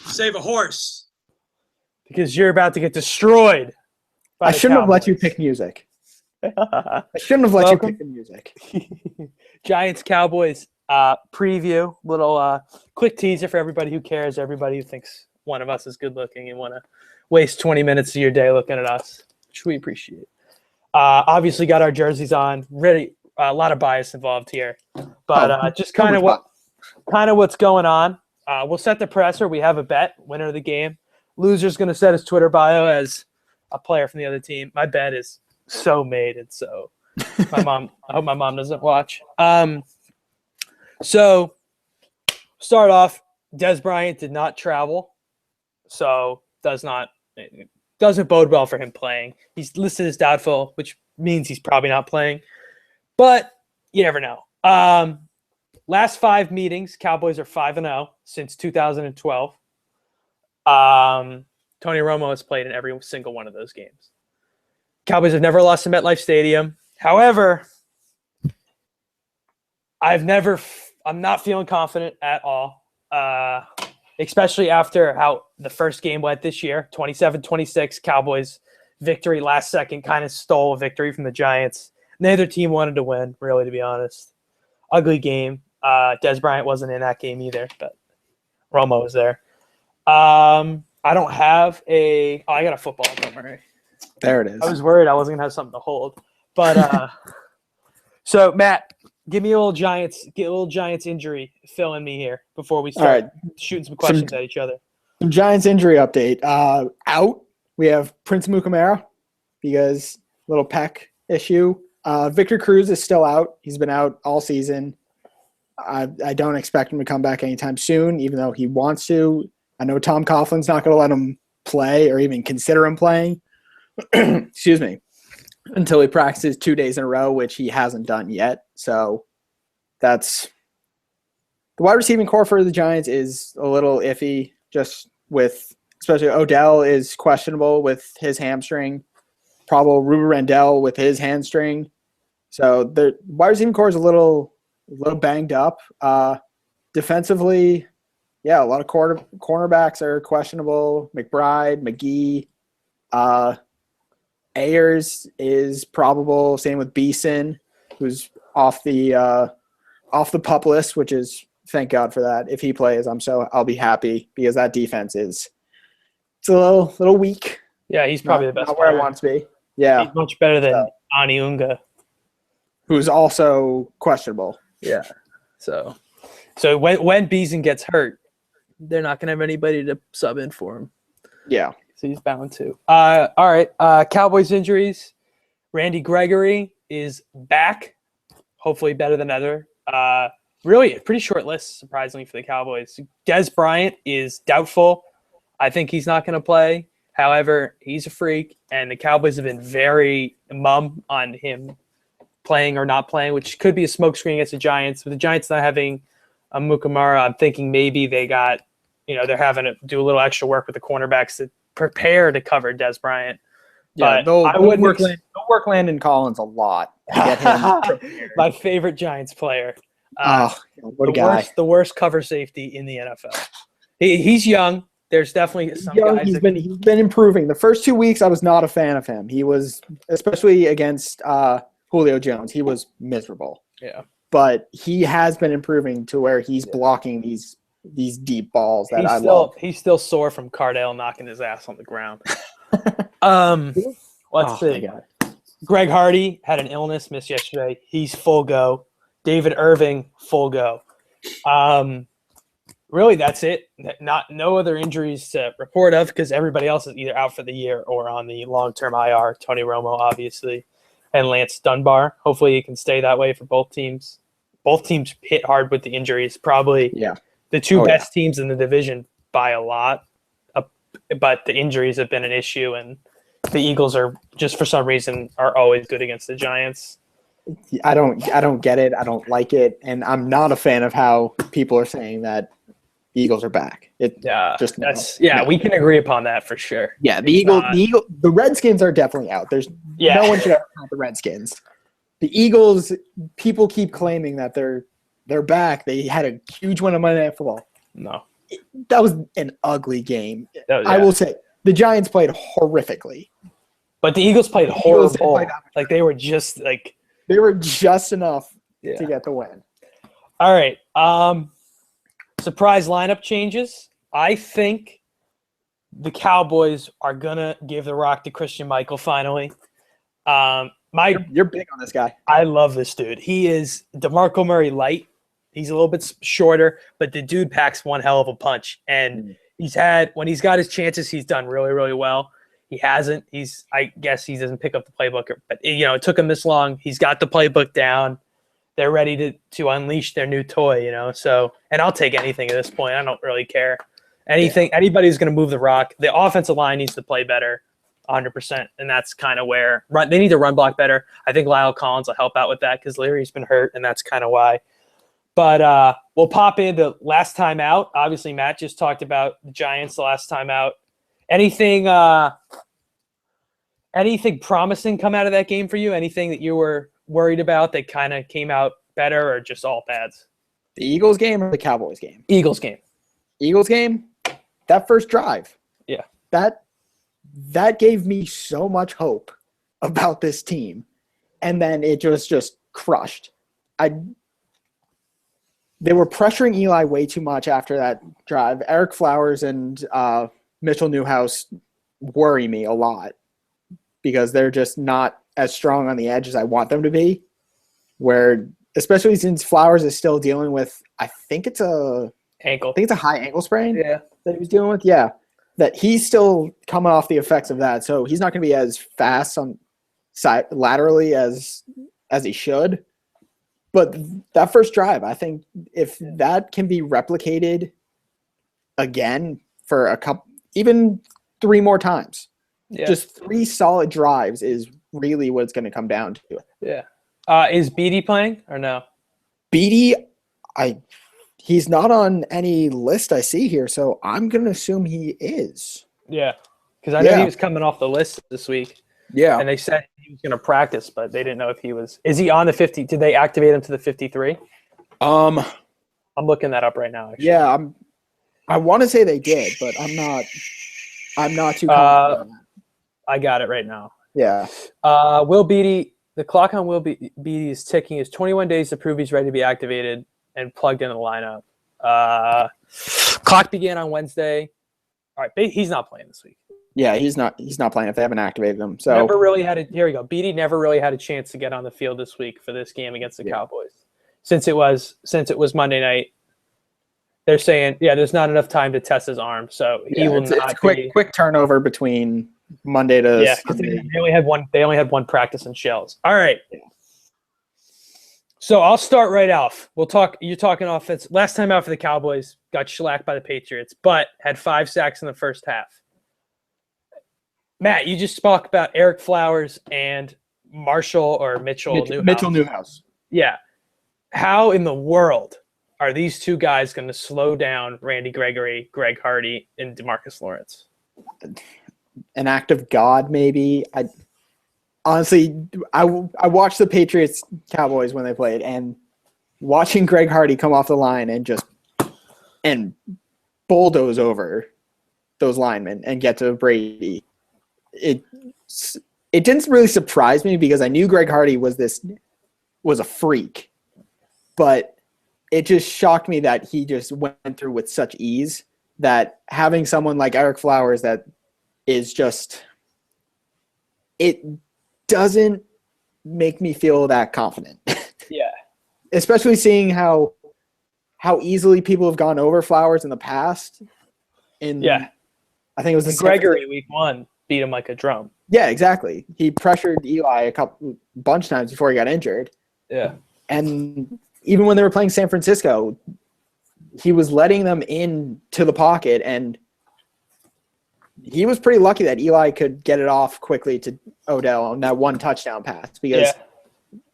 Save a horse because you're about to get destroyed. I shouldn't have let you pick music. I shouldn't have let you pick the music. Giants Cowboys preview, little quick teaser for everybody who cares, everybody who thinks one of us is good looking and want to waste 20 minutes of your day looking at us, which we appreciate. Obviously got our jerseys on. Really, a lot of bias involved here, but just kind of what's going on. We'll set the presser. We have a bet, winner of the game. Loser's going to set his Twitter bio as a player from the other team. My bet is so made, and so I hope my mom doesn't watch. So start off, Dez Bryant did not travel, so doesn't bode well for him playing. He's listed as doubtful, which means he's probably not playing, but you never know. Last 5 meetings, Cowboys are 5-0 since 2012. Tony Romo has played in every single one of those games. Cowboys have never lost to MetLife Stadium. However, I'm not feeling confident at all, especially after how the first game went this year, 27-26. Cowboys victory last second kind of stole a victory from the Giants. Neither team wanted to win, really, to be honest. Ugly game. Dez Bryant wasn't in that game either, but Romo was there. I don't have I got a football. Don't worry. There it is. I was worried I wasn't going to have something to hold. But so, Matt, give me a little Giants injury fill in me here before we start shooting some questions at each other. Some Giants injury update. Out, we have Prince Mukamara because little pec issue. Victor Cruz is still out. He's been out all season. I don't expect him to come back anytime soon, even though he wants to. I know Tom Coughlin's not going to let him play or even consider him playing. Excuse me. Until he practices 2 days in a row, which he hasn't done yet. So that's the wide receiving core for the Giants is a little iffy, just with especially Odell is questionable with his hamstring. Probably Ruben Randall with his hamstring. So the wide receiving core is a little banged up. Defensively, yeah, a lot of cornerbacks are questionable. McBride, McGee, Ayers is probable. Same with Beeson, who's off the PUP list, which is thank God for that. If he plays, I'll be happy because that defense it's a little weak. Yeah, he's probably the best. Not where I want to be. Yeah, he's much better than Ani Unga, who's also questionable. Yeah. So when Beeson gets hurt, they're not going to have anybody to sub in for him. Yeah. So he's bound to. All right. Cowboys injuries. Randy Gregory is back. Hopefully better than ever. Really a pretty short list, surprisingly, for the Cowboys. Dez Bryant is doubtful. I think he's not going to play. However, he's a freak, and the Cowboys have been very mum on him playing or not playing, which could be a smokescreen against the Giants. With the Giants not having a Mukamara, I'm thinking maybe they got, they're having to do a little extra work with the cornerbacks to prepare to cover Dez Bryant. Yeah, they'll work Landon Collins a lot to get him. My favorite Giants player. What a guy. The worst cover safety in the NFL. He's young. There's definitely some guys. He's been improving. The first 2 weeks, I was not a fan of him. He was, especially against Julio Jones, he was miserable. Yeah. But he has been improving to where he's blocking these deep balls that I love. He's still sore from Cardale knocking his ass on the ground. Let's see. Greg Hardy had an illness, missed yesterday. He's full go. David Irving, full go. Really, that's it. No other injuries to report of because everybody else is either out for the year or on the long-term IR. Tony Romo, obviously, and Lance Dunbar. Hopefully, it can stay that way for both teams. Both teams hit hard with the injuries. Probably the two best teams in the division by a lot. But the injuries have been an issue, and the Eagles are just for some reason are always good against the Giants. I don't get it. I don't like it, and I'm not a fan of how people are saying that Eagles are back. We can agree upon that for sure. Yeah, the Redskins are definitely out. No one should ever count the Redskins. The Eagles, people keep claiming that they're back. They had a huge win on Monday Night Football. No. That was an ugly game. I will say the Giants played horrifically. But the Eagles played horrible. Like they were just enough to get the win. All right. Surprise lineup changes. I think the Cowboys are gonna give the rock to Christian Michael finally. You're big on this guy. I love this dude. He is DeMarco Murray light. He's a little bit shorter, but the dude packs one hell of a punch. And when he's got his chances, he's done really, really well. He hasn't. I guess he doesn't pick up the playbook, but it took him this long. He's got the playbook down. They're ready to unleash their new toy, So, and I'll take anything at this point. I don't really care. Anybody's going to move the rock. The offensive line needs to play better, 100%, and that's kind of where they need to run block better. I think Lyle Collins will help out with that because Leary's been hurt, and that's kind of why. But we'll pop into last time out. Obviously, Matt just talked about the Giants the last time out. Anything promising come out of that game for you? Anything that you were worried about that kind of came out better, or just all bads? The Eagles game or the Cowboys game? Eagles game. Eagles game, that first drive. Yeah. That gave me so much hope about this team. And then it just crushed. They were pressuring Eli way too much after that drive. Eric Flowers and Mitchell Newhouse worry me a lot because they're just not as strong on the edge as I want them to be, especially since Flowers is still dealing with, I think it's a high ankle sprain that he was dealing with. Yeah, that he's still coming off the effects of that. So he's not going to be as fast on laterally as he should. But that first drive, I think if that can be replicated again for even 3 more times, just 3 solid drives is really what it's going to come down to. Yeah. Is Beatty playing or no? Beatty, he's not on any list I see here, so I'm going to assume he is. Yeah, because I know he was coming off the list this week. Yeah. And they said he was going to practice, but they didn't know if he was. Is he on the 50? Did they activate him to the 53? I'm looking that up right now. Actually. Yeah, I want to say they did, but I'm not too confident on that. I got it right now. Yeah. Will Beatty, the clock on Will Beatty is ticking. Is 21 days to prove he's ready to be activated and plugged into the lineup. Clock began on Wednesday. All right, he's not playing this week. Yeah, he's not playing if they haven't activated him. So never really had here we go. Beatty never really had a chance to get on the field this week for this game against the Cowboys. Since it was Monday night. They're saying, there's not enough time to test his arm, so he will not. It's quick turnover between Monday to Sunday. They only had one. They only had one practice in shells. All right. So I'll start right off. We'll talk. You're talking offense. Last time out for the Cowboys, got shellacked by the Patriots, but had 5 sacks in the first half. Matt, you just spoke about Eric Flowers and Mitchell Newhouse. Mitchell Newhouse. Yeah. How in the world are these 2 guys going to slow down Randy Gregory, Greg Hardy, and DeMarcus Lawrence? An act of God, maybe. Honestly, I watched the Patriots Cowboys when they played, and watching Greg Hardy come off the line and bulldoze over those linemen and get to Brady, it didn't really surprise me because I knew Greg Hardy was a freak, but it just shocked me that he just went through with such ease that having someone like Eric Flowers that is just it doesn't make me feel that confident. Yeah. Especially seeing how easily people have gone over Flowers in the past. I think it was the Gregory week 1 beat him like a drum. Yeah, exactly. He pressured Eli a bunch of times before he got injured. Yeah. And even when they were playing San Francisco, he was letting them into the pocket, and he was pretty lucky that Eli could get it off quickly to Odell on that 1 touchdown pass because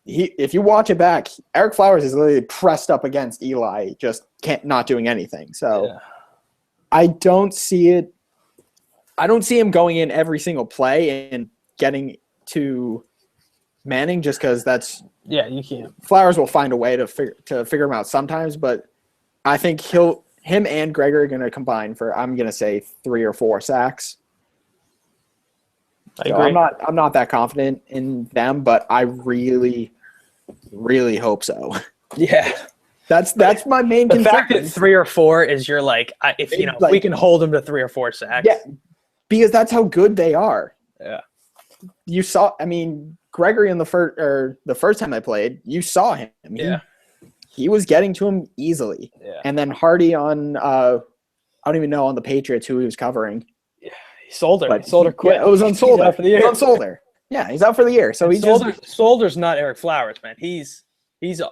if you watch it back, Eric Flowers is literally pressed up against Eli, just not doing anything. So Yeah. I don't see it. I don't see him going in every single play and getting to Manning just because that's Yeah, you can't. Flowers will find a way to figure him out sometimes, but I think him and Gregor are going to combine for, I'm going to say, 3 or 4 sacks. I agree. I'm not that confident in them, but I really, really hope so. Yeah. That's my main The concern. fact that 3 or 4 is you're like, if we can hold them to 3 or 4 sacks. Yeah, because that's how good they are. Yeah. You saw, I mean, Gregory in the first time they played, you saw him. He was getting to him easily. Yeah. And then Hardy on, I don't even know on the Patriots who he was covering. Yeah. He sold her. He sold her quick. Yeah, it was on Solder. He's out for the year. It was on Solder. Yeah, he's out for the year. So Solder's not Eric Flowers, man. He's a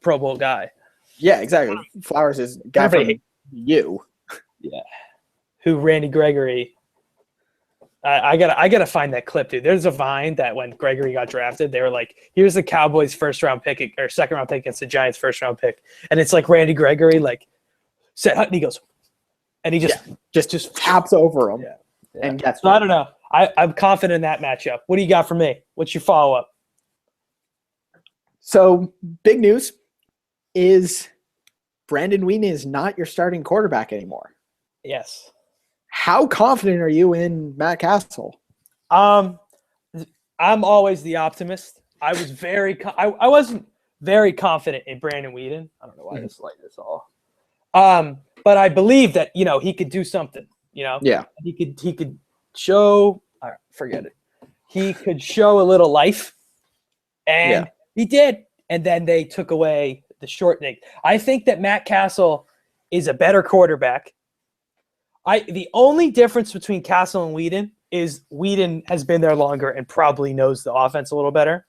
Pro Bowl guy. Yeah, exactly. Flowers is a guy from you. Yeah. Who Randy Gregory. I gotta find that clip, dude. There's a Vine that when Gregory got drafted, they were like, "Here's the Cowboys' first-round pick or second-round pick against the Giants' first-round pick," and it's like Randy Gregory set and he goes, and he just taps over him and gets. So I don't know. I'm confident in that matchup. What do you got for me? What's your follow-up? So big news is Brandon Whedon is not your starting quarterback anymore. Yes. How confident are you in Matt Castle? I'm always the optimist. I was I wasn't very confident in Brandon Whedon. I don't know why this light is all. But I believe that he could do something. Yeah. He could show. Forget it. He could show a little life, and he did. And then they took away the shortening. I think that Matt Castle is a better quarterback. The only difference between Castle and Whedon is Whedon has been there longer and probably knows the offense a little better.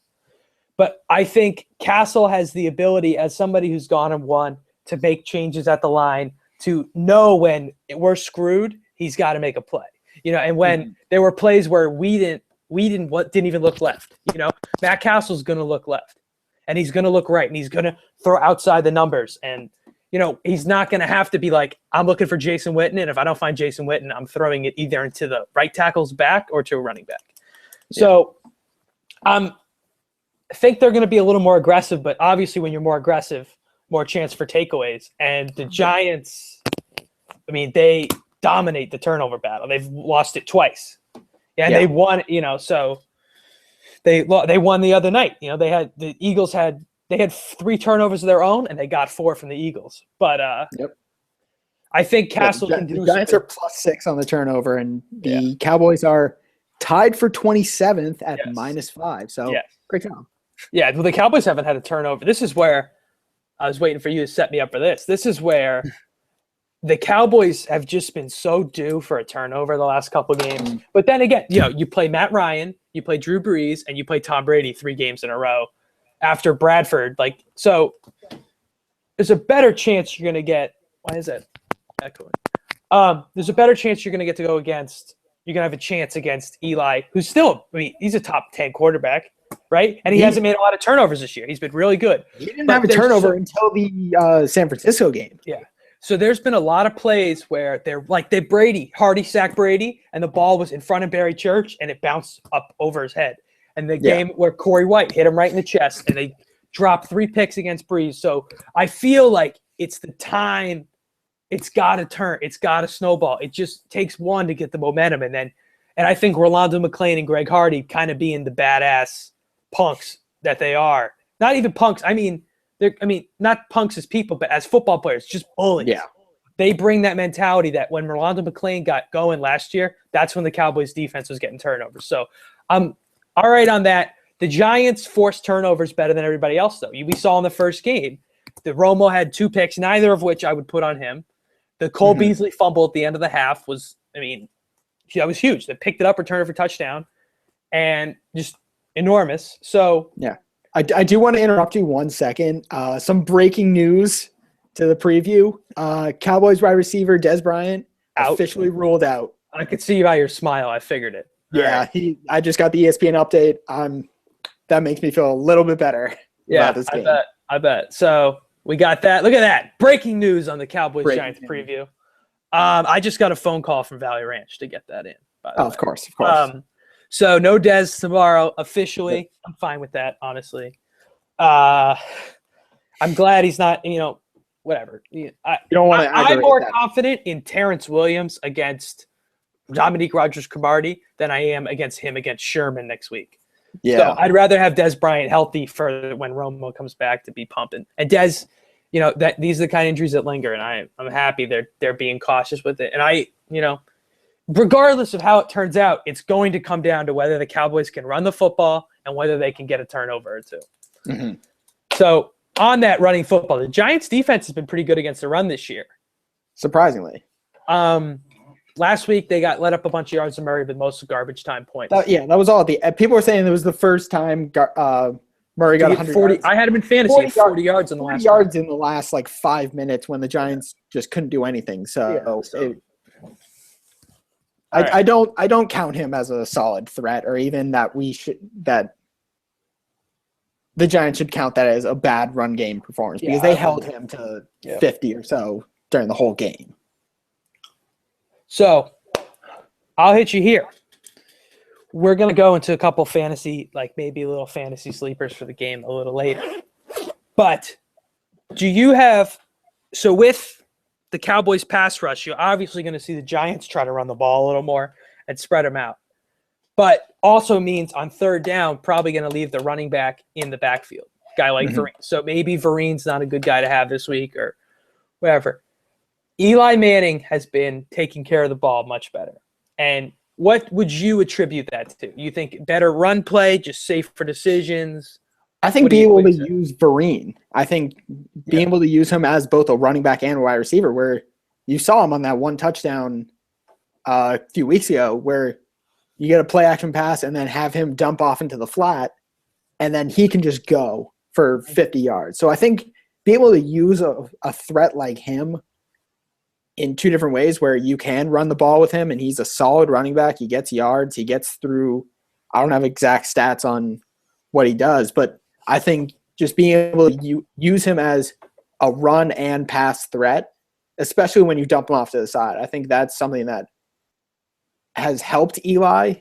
But I think Castle has the ability, as somebody who's gone and won, to make changes at the line, to know when we're screwed, he's got to make a play. And when there were plays where Whedon didn't even look left. Matt Castle's going to look left, and he's going to look right, and he's going to throw outside the numbers. And he's not going to have to be like, I'm looking for Jason Witten, and if I don't find Jason Witten, I'm throwing it either into the right tackle's back or to a running back. So I think they're going to be a little more aggressive, but obviously when you're more aggressive, more chance for takeaways. And the Giants, they dominate the turnover battle. They've lost it twice. And they won, so they won the other night. The Eagles had 3 turnovers of their own, and they got 4 from the Eagles. But I think Castle can do. The Giants are +6 on the turnover, and the Cowboys are tied for 27th at -5. So great job. Yeah, well, the Cowboys haven't had a turnover. This is where I was waiting for you to set me up for this. This is where the Cowboys have just been so due for a turnover the last couple games. But then again, you play Matt Ryan, you play Drew Brees, and you play Tom Brady 3 games in a row after Bradford. So there's a better chance you're going to get – why is that echoing? There's a better chance you're going to get to go against – you're going to have a chance against Eli, who's still – he's a top 10 quarterback, right? And he hasn't made a lot of turnovers this year. He's been really good. He didn't have a turnover until the San Francisco game. Yeah. So there's been a lot of plays where Hardy sacked Brady, and the ball was in front of Barry Church, and it bounced up over his head. And the game where Corey White hit him right in the chest, and they dropped 3 picks against Breeze. So I feel like it's the time. It's got to turn. It's got to snowball. It just takes one to get the momentum. And I think Rolando McClain and Greg Hardy kind of being the badass punks that they are. Not even punks. Not punks as people, but as football players, just bullies. Yeah. They bring that mentality that when Rolando McClain got going last year, that's when the Cowboys defense was getting turnovers. So I'm all right on that. The Giants forced turnovers better than everybody else, though. We saw in the first game, the Romo had 2 picks, neither of which I would put on him. The Cole Beasley fumble at the end of the half was, that was huge. They picked it up, returned it for touchdown, and just enormous. So yeah. I do want to interrupt you 1 second. Some breaking news to the preview. Cowboys wide receiver Des Bryant officially ruled out. I could see by your smile. I figured it. Yeah, I just got the ESPN update. I'm that makes me feel a little bit better about this game. I bet. So we got that. Look at that. Breaking news on the Cowboys-Giants preview. I just got a phone call from Valley Ranch to get that in, by the way. Of course. So no Dez tomorrow officially. I'm fine with that, honestly. I'm glad he's not, whatever. I'm more confident in Terrence Williams against Dominique Rodgers-Cromartie than I am against Sherman next week. Yeah. So I'd rather have Dez Bryant healthy for when Romo comes back to be pumping. And Dez, that these are the kind of injuries that linger, and I'm happy they're being cautious with it. And regardless of how it turns out, it's going to come down to whether the Cowboys can run the football and whether they can get a turnover or two. Mm-hmm. So on that running football, the Giants defense has been pretty good against the run this year. Surprisingly. Last week they got let up a bunch of yards to Murray, but most garbage time points. That was all. People were saying it was the first time Murray got 100 40 yards. I had him in fantasy at 40 yards in the last 40 yards in the last 5 minutes when the Giants just couldn't do anything. I don't count him as a solid threat, or even that the Giants should count that as a bad run game performance, because they held him to 50 or so during the whole game. So I'll hit you here. We're going to go into a couple fantasy, maybe a little fantasy sleepers for the game a little later. But do you have – so with the Cowboys pass rush, you're obviously going to see the Giants try to run the ball a little more and spread them out. But also means on third down, probably going to leave the running back in the backfield, guy like Vereen. So maybe Vereen's not a good guy to have this week or whatever. Eli Manning has been taking care of the ball much better. And what would you attribute that to? You think better run play, just safer decisions? I think being able to use Vereen. I think being able to use him as both a running back and a wide receiver, where you saw him on that one touchdown a few weeks ago, where you get a play action pass and then have him dump off into the flat, and then he can just go for 50 yards. So I think being able to use a threat like him in two different ways, where you can run the ball with him and he's a solid running back. He gets yards. He gets through. I don't have exact stats on what he does, but I think just being able to use him as a run and pass threat, especially when you dump him off to the side, I think that's something that has helped Eli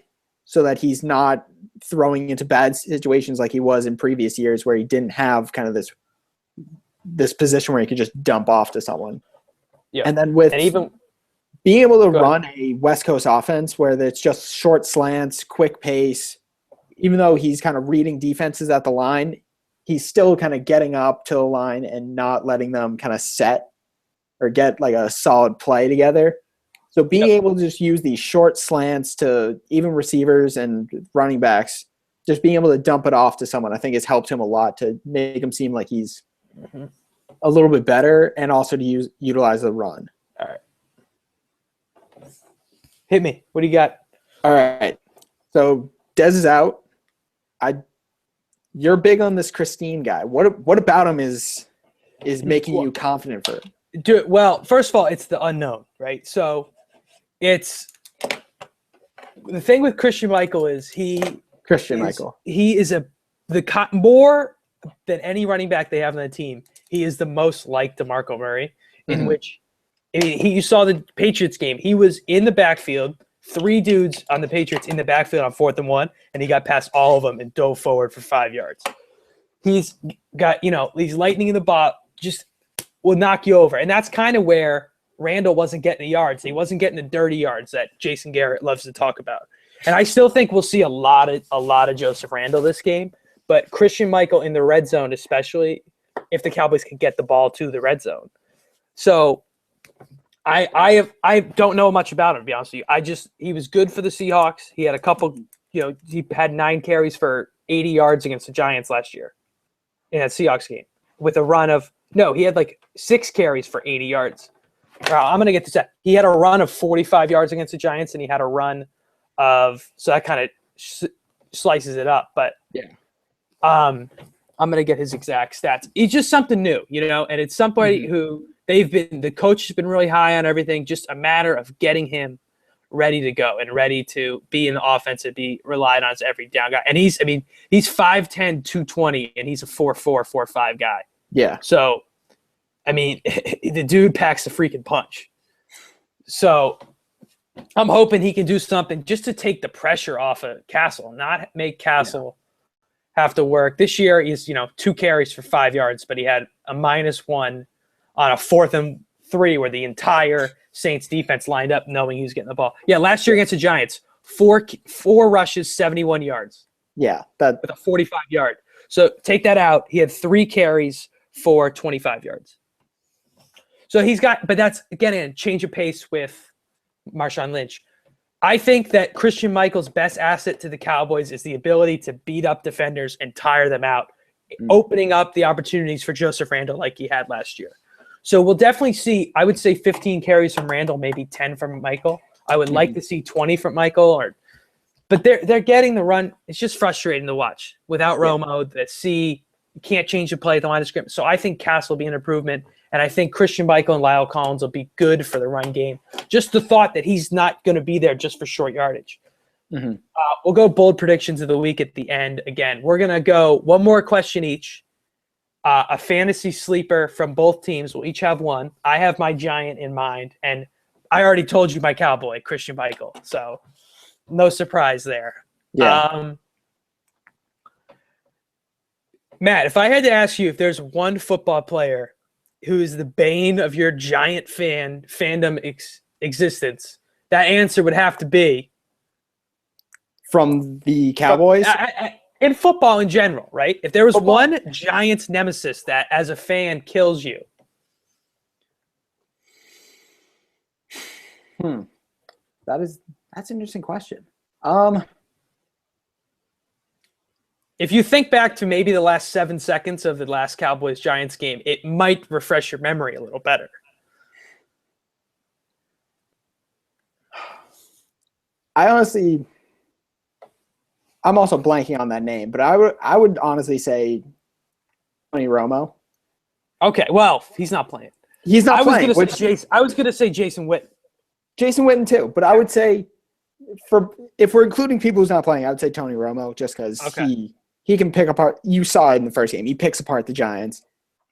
so that he's not throwing into bad situations like he was in previous years, where he didn't have kind of this position where he could just dump off to someone. Yeah. And then even being able to run a West Coast offense where it's just short slants, quick pace, even though he's kind of reading defenses at the line, he's still kind of getting up to the line and not letting them kind of set or get a solid play together. So being able to just use these short slants to even receivers and running backs, just being able to dump it off to someone, I think has helped him a lot to make him seem like he's a little bit better, and also to utilize the run. All right. Hit me. What do you got? All right. So Dez is out. You're big on this Christine guy. What about him is making you confident for it? Well, first of all, it's the unknown, right? So it's the thing with Christian Michael is he is more than any running back they have on the team. He is the most like DeMarco Murray, in which you saw the Patriots game. He was in the backfield, 3 dudes on the Patriots in the backfield on 4th and 1, and he got past all of them and dove forward for 5 yards. He's got, he's lightning in the bot, just will knock you over. And that's kind of where Randall wasn't getting the yards. He wasn't getting the dirty yards that Jason Garrett loves to talk about. And I still think we'll see a lot of Joseph Randall this game, but Christian Michael in the red zone, especially if the Cowboys can get the ball to the red zone. So I don't know much about him, to be honest with you. He was good for the Seahawks. He had a couple, he had 9 carries for 80 yards against the Giants last year in that Seahawks game with a run of, he had 6 carries for 80 yards. I'm going to get this out. He had a run of 45 yards against the Giants, and he had a run of, so that kind of slices it up. But I'm going to get his exact stats. He's just something new, and it's somebody who the coach has been really high on everything, just a matter of getting him ready to go and ready to be in the offense and be relied on as every down guy. And he's 5'10", 220, and he's a 4'4", 4'5" guy. Yeah. So, I mean, the dude packs a freaking punch. So I'm hoping he can do something just to take the pressure off of Castle, not make Castle have to work. This year he's, 2 carries for 5 yards, but he had a -1 on a 4th and 3 where the entire Saints defense lined up knowing he was getting the ball. Yeah, last year against the Giants, four rushes, 71 yards. Yeah. With a 45-yard. So take that out. He had 3 carries for 25 yards. So he's got – but that's, again, a change of pace with Marshawn Lynch. I think that Christian Michael's best asset to the Cowboys is the ability to beat up defenders and tire them out, opening up the opportunities for Joseph Randle like he had last year. So we'll definitely see, I would say 15 carries from Randle, maybe 10 from Michael. I would like to see 20 from Michael. But they're getting the run. It's just frustrating to watch. Without Romo, you can't change the play at the line of scrimmage. So I think Cass will be an improvement. And I think Christian Michael and Lyle Collins will be good for the run game. Just the thought that he's not going to be there just for short yardage. Mm-hmm. We'll go bold predictions of the week at the end. Again, we're going to go one more question each. A fantasy sleeper from both teams. We'll each have one. I have my Giant in mind. And I already told you my Cowboy, Christian Michael. So no surprise there. Yeah. Matt, if I had to ask you if there's one football player who is the bane of your Giant fandom existence, that answer would have to be from the Cowboys? In football in general, right? If there was one Giants nemesis that, as a fan, kills you. That's an interesting question. If you think back to maybe the last 7 seconds of the last Cowboys-Giants game, it might refresh your memory a little better. I'm also blanking on that name, but I would honestly say Tony Romo. Okay, well, he's not playing. He's not playing. I was going to say Jason Witten. Jason Witten too, but I would say if we're including people who's not playing, I would say Tony Romo just because he can pick apart. You saw it in the first game. He picks apart the Giants.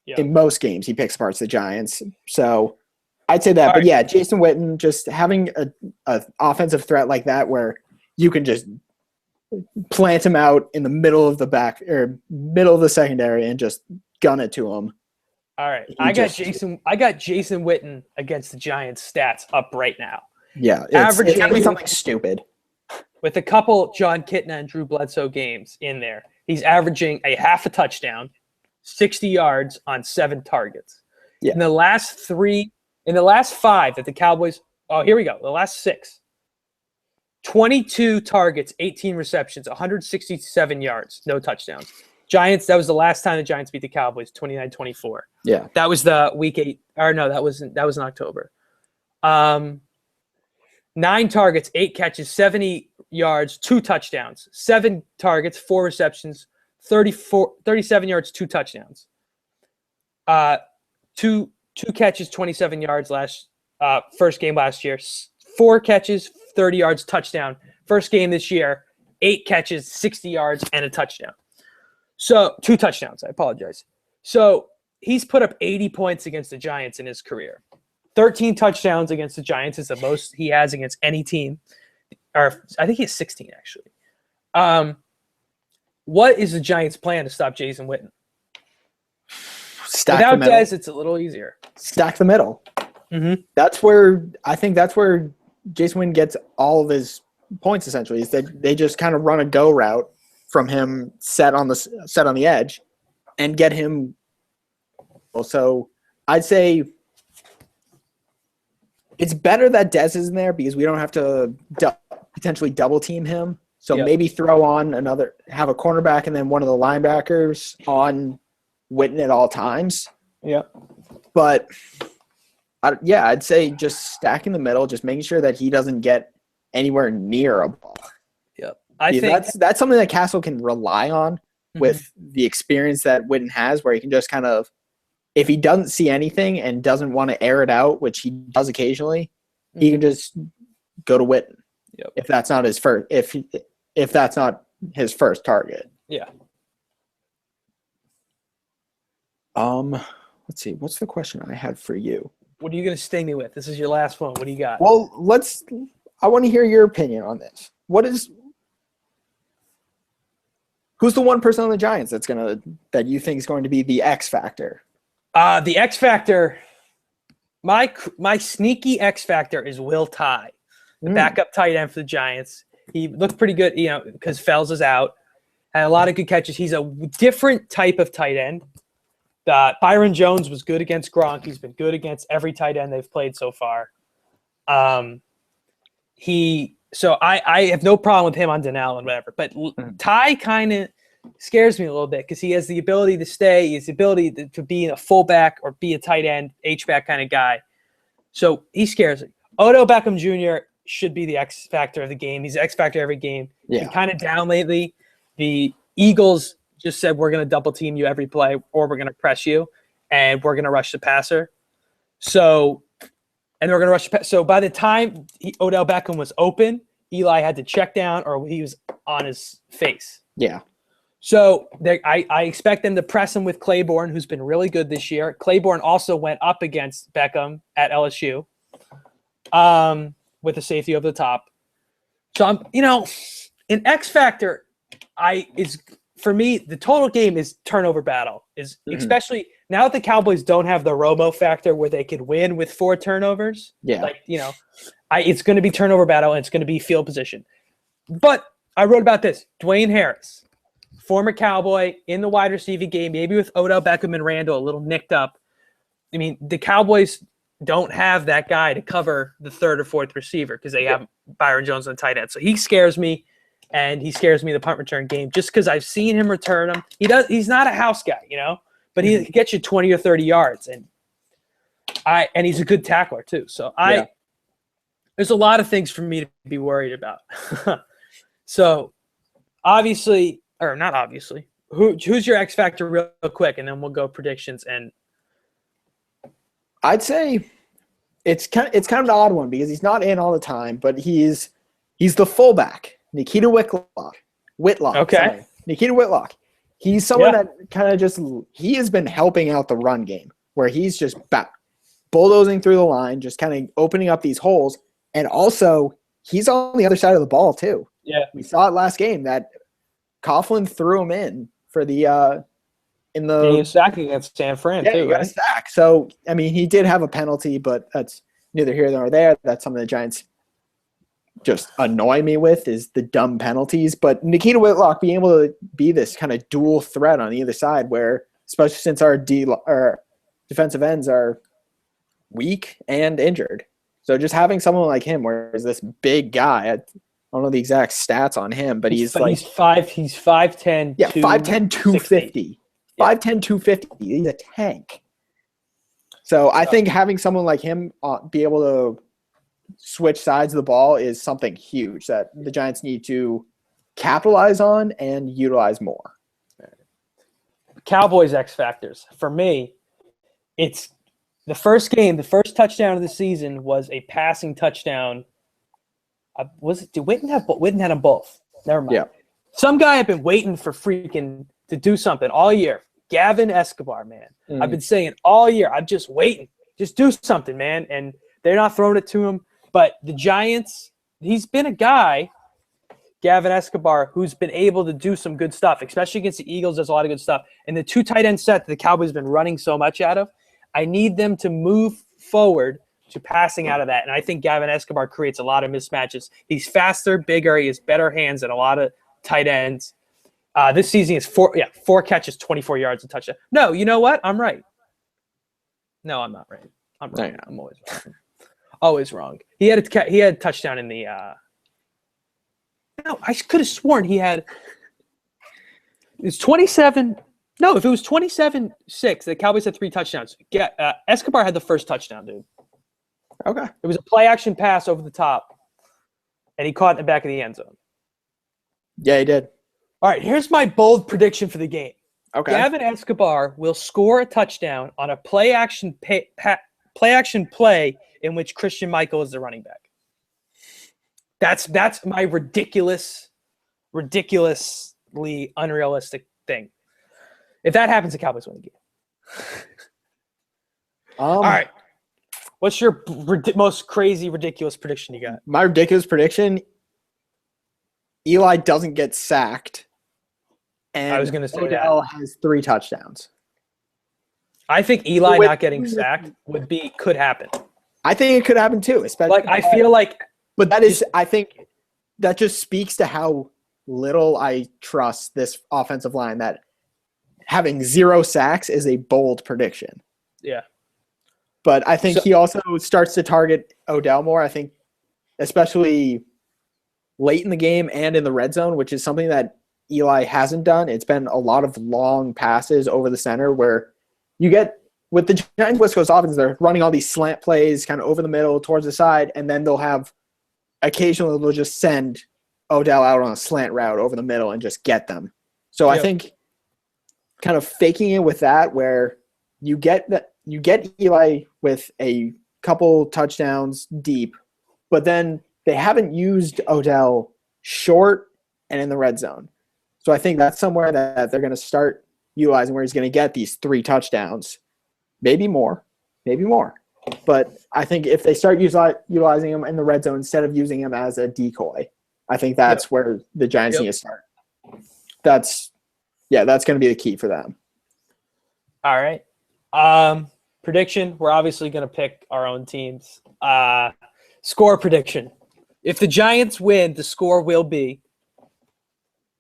Yep. In most games, he picks apart the Giants. So I'd say that. But yeah, Jason Witten, just having a offensive threat like that where you can just plant him out in the middle of the back or middle of the secondary and just gun it to him. All right. I got Jason Witten against the Giants stats up right now. Yeah. It's going to be something stupid. With a couple John Kitna and Drew Bledsoe games in there, he's averaging a half a touchdown, 60 yards on 7 targets. Yeah. In the last 5 that the Cowboys – oh, here we go. The last 6. 22 targets, 18 receptions, 167 yards, no touchdowns. Giants, that was the last time the Giants beat the Cowboys, 29-24. Yeah. That was the week 8 – or no, that was in October. 9 targets, 8 catches, 70 yards, 2 touchdowns. 7 targets, 4 receptions, 37 yards, 2 touchdowns. 2 catches, 27 yards first game last year. 4 catches, 30 yards, touchdown. First game this year, 8 catches, 60 yards, and a touchdown. So 2 touchdowns, I apologize. So he's put up 80 points against the Giants in his career. 13 touchdowns against the Giants is the most he has against any team. Or I think he has 16, actually. What is the Giants' plan to stop Jason Witten? Without Dez, it's a little easier. Stack the middle. Mm-hmm. That's where Jason Witten gets all of his points. Essentially, is that they just kind of run a go route from him set on the edge, and get him. So I'd say it's better that Dez is in there because we don't have to potentially double team him. So maybe throw on have a cornerback and then one of the linebackers on Witten at all times. Yeah. But I'd say just stacking the middle, just making sure that he doesn't get anywhere near a ball. Yep. I think that's something that Castle can rely on with the experience that Witten has, where he can just kind of, if he doesn't see anything and doesn't want to air it out, which he does occasionally, he can just go to Witten. Yep. If that's not his first, if that's not his first target. Yeah. Let's see. What's the question I had for you? What are you going to sting me with? This is your last one. What do you got? Well, I want to hear your opinion on this. Who's the one person on the Giants that you think is going to be the X factor? The X factor, my sneaky X factor is Will Tye, the backup tight end for the Giants. He looked pretty good, because Fells is out. Had a lot of good catches. He's a different type of tight end. Byron Jones was good against Gronk. He's been good against every tight end they've played so far. I have no problem with him on Denell and whatever, but Ty kind of scares me a little bit because he has the ability to stay, he has the ability to be a fullback or be a tight end, H-back kind of guy. So he scares me. Odell Beckham Jr. should be the X factor of the game. He's the X factor every game. Yeah. He's kind of down lately. The Eagles just said we're going to double team you every play, or we're going to press you, and we're going to rush the passer. So by the time Odell Beckham was open, Eli had to check down or he was on his face. Yeah. So I expect them to press him with Claiborne, who's been really good this year. Claiborne also went up against Beckham at LSU with a safety over the top. So I'm, an X factor for me, the total game is turnover battle. Especially now that the Cowboys don't have the Romo factor where they could win with 4 turnovers. Yeah. It's going to be turnover battle and it's going to be field position. But I wrote about this. Dwayne Harris, former Cowboy in the wide receiving game, maybe with Odell Beckham and Randall a little nicked up. I mean, the Cowboys don't have that guy to cover the third or fourth receiver because they have Byron Jones on tight end. So he scares me. And he scares me the punt return game just because I've seen him return them. He's not a house guy, but he gets you 20 or 30 yards, and he's a good tackler too. So there's a lot of things for me to be worried about. So obviously, or not obviously, who's your X factor real quick, and then we'll go predictions. And I'd say it's kind of an odd one because he's not in all the time, but he's the fullback. Nikita Whitlock. Okay. Sorry. Nikita Whitlock. He's someone that kind of he has been helping out the run game where he's just bulldozing through the line, just kind of opening up these holes. And also, he's on the other side of the ball too. Yeah. We saw it last game that Coughlin threw him in for the in the he sack against San Fran too, he got a sack. So, I mean, he did have a penalty, but that's neither here nor there. That's something the Giants just annoy me with is the dumb penalties. But Nikita Whitlock being able to be this kind of dual threat on either side where, especially since our defensive ends are weak and injured. So just having someone like him where he's this big guy, I don't know the exact stats on him, but he's 5'10". Yeah, 5'10", 250. Yeah. 5'10", 250. He's a tank. So I think having someone like him be able to switch sides of the ball is something huge that the Giants need to capitalize on and utilize more. Cowboys X factors. For me, it's the first game, the first touchdown of the season was a passing touchdown. Did Witten have them both? Never mind. Yeah. Some guy I've been waiting for freaking to do something all year. Gavin Escobar, man. I've been saying all year, I'm just waiting. Just do something, man. And they're not throwing it to him. But the Giants, he's been a guy, Gavin Escobar, who's been able to do some good stuff, especially against the Eagles. There's a lot of good stuff. And the 2 tight end set that the Cowboys have been running so much out of, I need them to move forward to passing out of that. And I think Gavin Escobar creates a lot of mismatches. He's faster, bigger. He has better hands than a lot of tight ends. This season is 4 catches, 24 yards, a touchdown. No, you know what? I'm right. No, I'm not right. I'm right. No, I'm always wrong. Always wrong. He had a touchdown in the no, I could have sworn he had it's 27. No, if it was 27-6, the Cowboys had 3 touchdowns. Escobar had the first touchdown, dude. Okay. It was a play action pass over the top, and he caught it in the back of the end zone. Yeah, he did. All right, here's my bold prediction for the game. Okay. Gavin Escobar will score a touchdown on a play action play in which Christian Michael is the running back. That's my ridiculously unrealistic thing. If that happens, the Cowboys win the game. All right. What's your most crazy, ridiculous prediction you got? My ridiculous prediction, Eli doesn't get sacked. And I was going to say Odell has 3 touchdowns. I think Eli not getting sacked could happen. I think it could happen too, especially I feel like, but that is, I think that just speaks to how little I trust this offensive line, that having 0 sacks is a bold prediction. Yeah. But I think he also starts to target Odell more. I think especially late in the game and in the red zone, which is something that Eli hasn't done. It's been a lot of long passes over the center where you get with the Giants West Coast offense, they're running all these slant plays kind of over the middle towards the side, and then occasionally they'll just send Odell out on a slant route over the middle and just get them. So I think kind of faking it with that, where you get Eli with a couple touchdowns deep, but then they haven't used Odell short and in the red zone. So I think that's somewhere that they're going to start utilizing, where he's going to get these 3 touchdowns, maybe more. But I think if they start utilizing him in the red zone instead of using him as a decoy, I think that's where the Giants need to start. That's going to be the key for them. All right. Prediction, we're obviously going to pick our own teams. Score prediction. If the Giants win, the score will be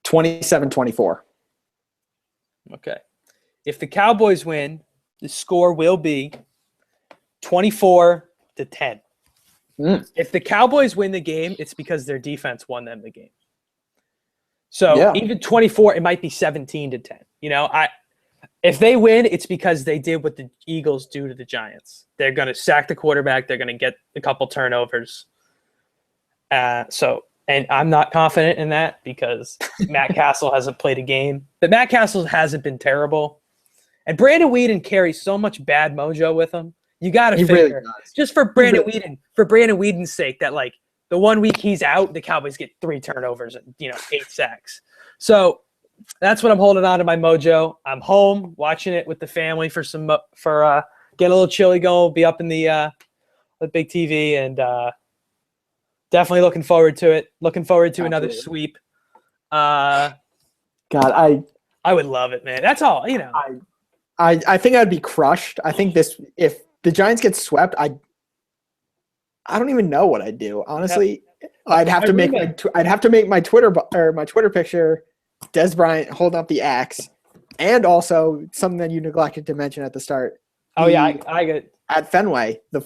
27-24. Okay. If the Cowboys win, the score will be 24-10. If the Cowboys win the game, it's because their defense won them the game. So even 24, it might be 17-10. If they win, it's because they did what the Eagles do to the Giants. They're going to sack the quarterback. They're going to get a couple turnovers. And I'm not confident in that because Matt Castle hasn't played a game. But Matt Castle hasn't been terrible. And Brandon Weeden carries so much bad mojo with him. You got to figure, just for Brandon Weeden's sake, that the 1 week he's out, the Cowboys get 3 turnovers and 8 sacks. So that's what I'm holding on to my mojo. I'm home watching it with the family for get a little chilly going. Be up in the big TV and definitely looking forward to it. Looking forward to another sweep. God, I would love it, man. That's all, I think I'd be crushed. I think if the Giants get swept, I don't even know what I'd do. Honestly, I'd have to make my Twitter picture Des Bryant holding up the axe, and also something that you neglected to mention at the start. I get at Fenway, the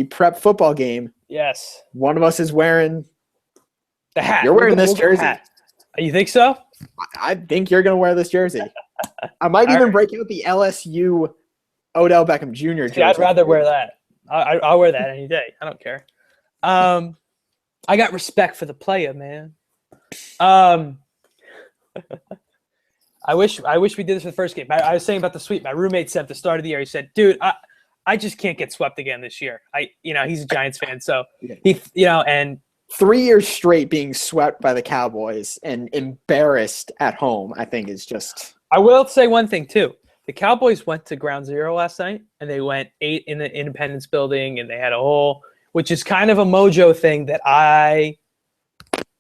prep football game. Yes. One of us is wearing the hat. You're wearing this jersey. Hat. You think so? I think you're going to wear this jersey. I might even break out the LSU Odell Beckham Jr. jersey. Yeah, I'd rather wear that. I'll wear that any day. I don't care. I got respect for the player, man. I wish we did this for the first game. I was saying about the sweep. My roommate said at the start of the year, he said, dude, I just can't get swept again this year. He's a Giants fan, so and 3 years straight being swept by the Cowboys and embarrassed at home, I think is just. I will say one thing too. The Cowboys went to Ground Zero last night, and they went 8 in the Independence Building, and they had a whole, which is kind of a mojo thing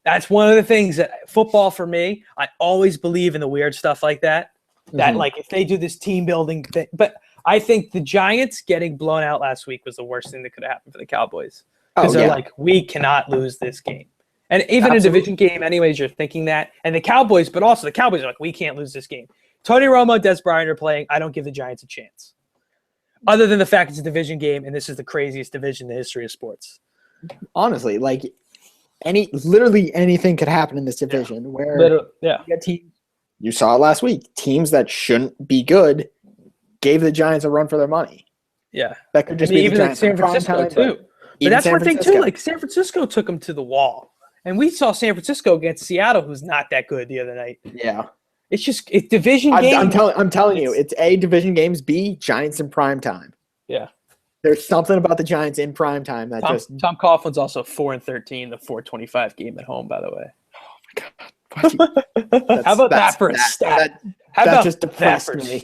that's one of the things that football for me, I always believe in the weird stuff like that. That if they do this team building thing, but I think the Giants getting blown out last week was the worst thing that could have happened for the Cowboys. Because they're we cannot lose this game. And even a division game, anyways, you're thinking that. And the Cowboys, but also the Cowboys are we can't lose this game. Tony Romo, Des Bryant are playing. I don't give the Giants a chance. Other than the fact it's a division game, and this is the craziest division in the history of sports. Honestly, literally anything could happen in this division where you get teams, you saw it last week, teams that shouldn't be good gave the Giants a run for their money. Yeah. That could just be even the Giants San Francisco too. But that's one thing too. San Francisco took them to the wall. And we saw San Francisco against Seattle, who's not that good the other night. Yeah. It's division games. I'm telling you, it's A, division games, B, Giants in prime time. Yeah. There's something about the Giants in prime time that Tom Coughlin's also 4-13, the 425 game at home, by the way. How about that for a stat? That just depressed me.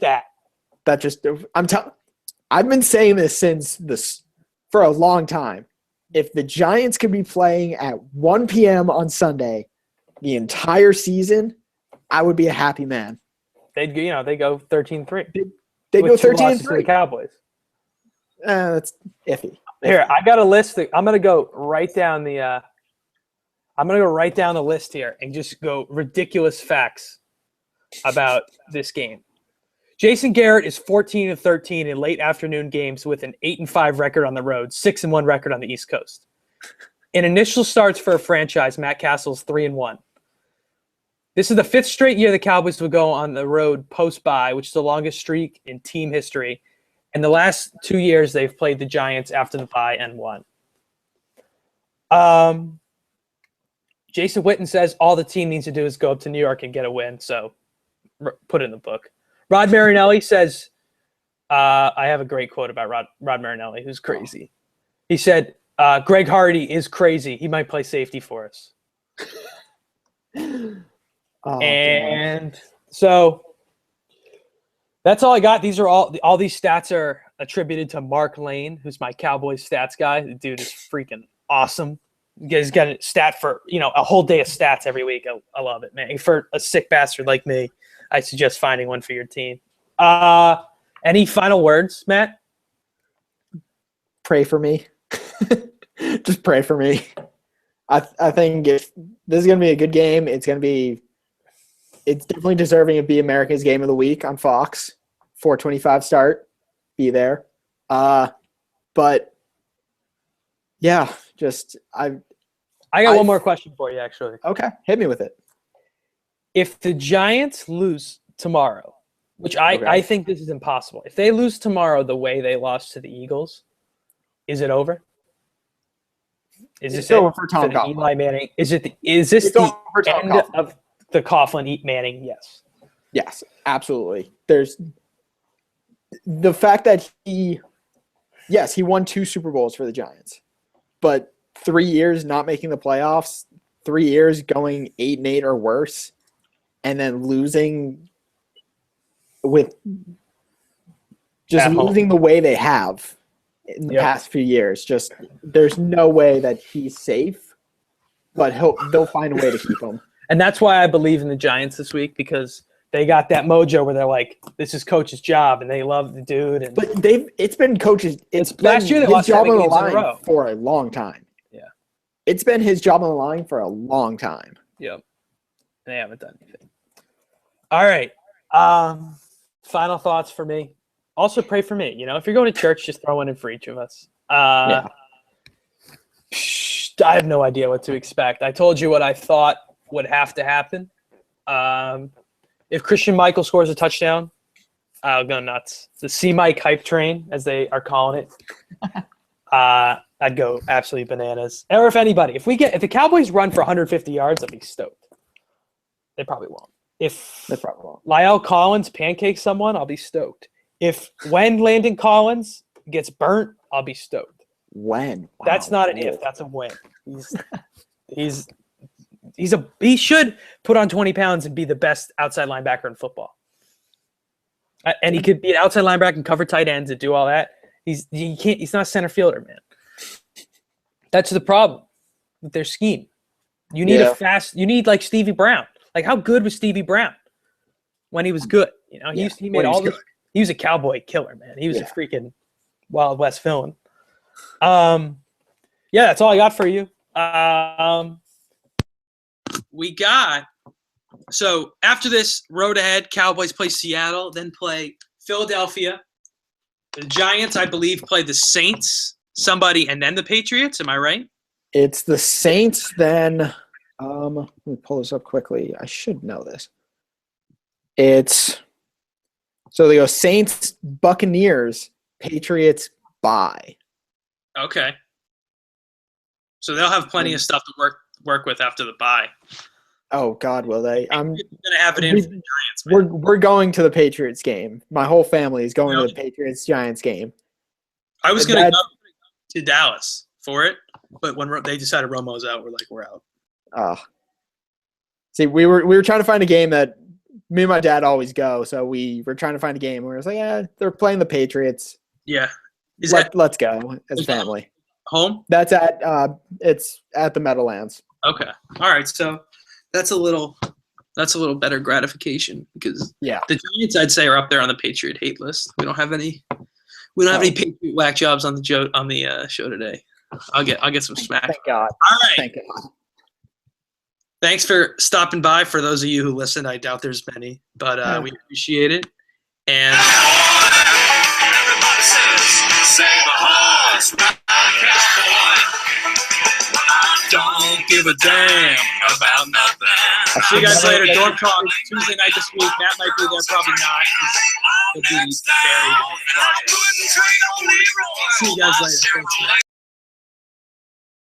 I've been saying this for a long time. If the Giants could be playing at 1 p.m. on Sunday the entire season, I would be a happy man. They go 13-3. They go 13-3 to the Cowboys. That's iffy. Here, I got a list. I'm gonna go right down the. I'm gonna go right down the list here and just go ridiculous facts about this game. Jason Garrett is 14-13 in late afternoon games with an 8-5 record on the road, 6-1 record on the East Coast. In initial starts for a franchise, Matt Castle's 3-1. This is the 5th straight year the Cowboys will go on the road post-bye, which is the longest streak in team history. And the last 2 years, they've played the Giants after the bye and won. Jason Witten says all the team needs to do is go up to New York and get a win. So put it in the book. Rod Marinelli says, I have a great quote about Rod Marinelli, who's crazy. He said, Greg Hardy is crazy. He might play safety for us. So that's all I got. These are all these stats are attributed to Mark Lane, who's my Cowboys stats guy. The dude is freaking awesome. He's got a stat for, a whole day of stats every week. I love it, man. For a sick bastard like me, I suggest finding one for your team. Any final words, Matt? Pray for me. Just pray for me. I think if this is going to be a good game, it's definitely deserving of be America's Game of the Week on Fox. 4:25 start. Be there. But yeah, I got one more question for you, actually. Okay, hit me with it. If the Giants lose tomorrow, which I think this is impossible. If they lose tomorrow the way they lost to the Eagles, is it over? Is this over for Tom Coughlin? Eli Manning? Is this the end of the Coughlin Manning? Yes. Yes, absolutely. There's the fact that he won 2 Super Bowls for the Giants, but 3 years not making the playoffs, 3 years going 8-8 or worse, and then losing with losing the way they have in the past few years. Just there's no way that he's safe, but they'll find a way to keep him. And that's why I believe in the Giants this week, because they got that mojo where they're like, this is coach's job, and they love the dude. But it's been coach's. It's last year they lost job on the games in a row for a long time. Yeah, it's been his job on the line for a long time. Yep, they haven't done anything. All right. Final thoughts for me. Also, pray for me. If you're going to church, just throw one in for each of us. I have no idea what to expect. I told you what I thought would have to happen. If Christian Michael scores a touchdown, I'll go nuts. The C-Mike hype train, as they are calling it. I'd go absolutely bananas. Or if anybody, if the Cowboys run for 150 yards, I'd be stoked. They probably won't. If Lyle Collins pancakes someone, I'll be stoked. When Landon Collins gets burnt, I'll be stoked. When? Wow. That's not an if. That's a when. He should put on 20 pounds and be the best outside linebacker in football. And he could be an outside linebacker and cover tight ends and do all that. He's not a center fielder, man. That's the problem with their scheme. You need like Stevie Brown. Like, how good was Stevie Brown when he was good? He made all this. He was a Cowboy killer, man. He was a freaking Wild West villain. That's all I got for you. So after this, road ahead, Cowboys play Seattle, then play Philadelphia. The Giants, I believe, play the Saints, and then the Patriots. Am I right? It's the Saints, then let me pull this up quickly. I should know this. So they go Saints, Buccaneers, Patriots, bye. Okay. So they'll have plenty of stuff to work with after the bye. Oh God, will they? I'm going to have it in for the Giants. Man. We're going to the Patriots game. My whole family is going to the Patriots Giants game. I was going to go to Dallas for it, but when they decided Romo's out, we're like, we're out. See, we were trying to find a game that me and my dad always go, so we were trying to find a game where it was like, yeah, they're playing the Patriots. Yeah. Let's go as a family. Home? That's it's at the Meadowlands. Okay. All right. So that's a little better gratification because the Giants, I'd say, are up there on the Patriot hate list. We don't have any Patriot whack jobs on the show today. I'll get some smack. Thank God. All right. Thank God. Thanks for stopping by. For those of you who listen, I doubt there's many, but we appreciate it. And everybody says, "Save a horse, I don't give a damn about nothing." See you guys later. Dork Talk Tuesday night this week. Matt might be there, probably not. He'll be buried in the closet. See you guys later. Thanks, man.